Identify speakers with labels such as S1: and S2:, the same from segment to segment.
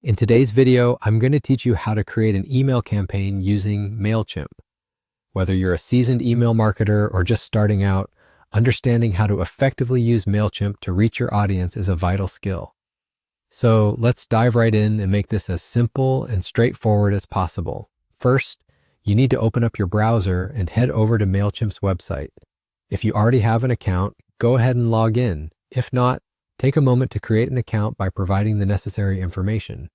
S1: In today's video, I'm going to teach you how to create an email campaign using Mailchimp. Whether you're a seasoned email marketer or just starting out, understanding how to effectively use Mailchimp to reach your audience is a vital skill. So let's dive right in and make this as simple and straightforward as possible. First, you need to open up your browser and head over to Mailchimp's website. If you already have an account, go ahead and log in. If not, take a moment to create an account by providing the necessary information.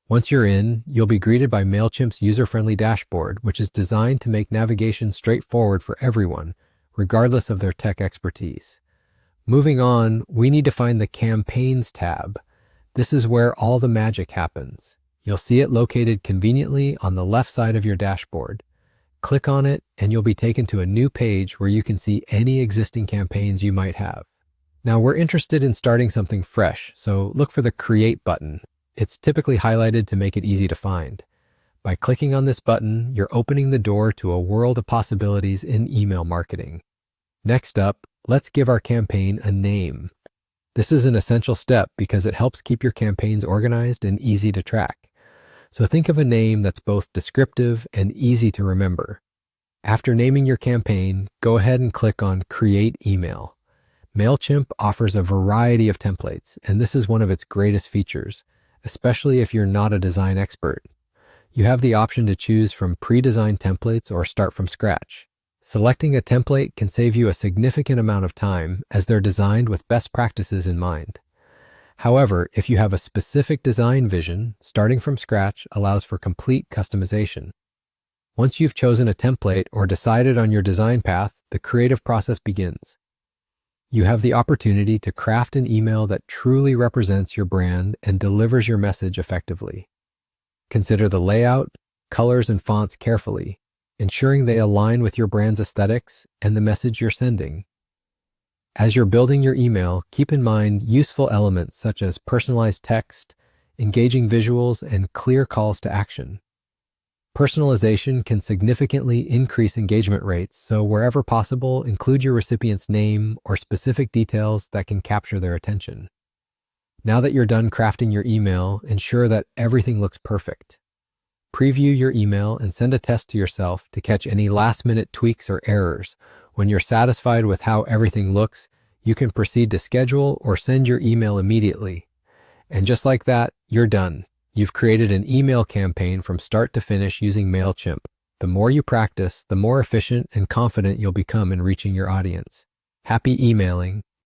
S1: Once you're in, you'll be greeted by Mailchimp's user-friendly dashboard, which is designed to make navigation straightforward for everyone, regardless of their tech expertise. Moving on, we need to find the Campaigns tab. This is where all the magic happens. You'll see it located conveniently on the left side of your dashboard. Click on it, and you'll be taken to a new page where you can see any existing campaigns you might have. Now, we're interested in starting something fresh, so look for the Create button. It's typically highlighted to make it easy to find. By clicking on this button, you're opening the door to a world of possibilities in email marketing. Next up, let's give our campaign a name. This is an essential step because it helps keep your campaigns organized and easy to track. So think of a name that's both descriptive and easy to remember. After naming your campaign, go ahead and click on Create Email. Mailchimp offers a variety of templates, and this is one of its greatest features, especially if you're not a design expert. You have the option to choose from pre-designed templates or start from scratch. Selecting a template can save you a significant amount of time as they're designed with best practices in mind. However, if you have a specific design vision, starting from scratch allows for complete customization. Once you've chosen a template or decided on your design path, the creative process begins. You have the opportunity to craft an email that truly represents your brand and delivers your message effectively. Consider the layout, colors, and fonts carefully, ensuring they align with your brand's aesthetics and the message you're sending. As you're building your email, keep in mind useful elements such as personalized text, engaging visuals, and clear calls to action. Personalization can significantly increase engagement rates, so wherever possible, include your recipient's name or specific details that can capture their attention. Now that you're done crafting your email, ensure that everything looks perfect. Preview your email and send a test to yourself to catch any last-minute tweaks or errors. When you're satisfied with how everything looks, you can proceed to schedule or send your email immediately. And just like that, you're done. You've created an email campaign from start to finish using Mailchimp. The more you practice, the more efficient and confident you'll become in reaching your audience. Happy emailing!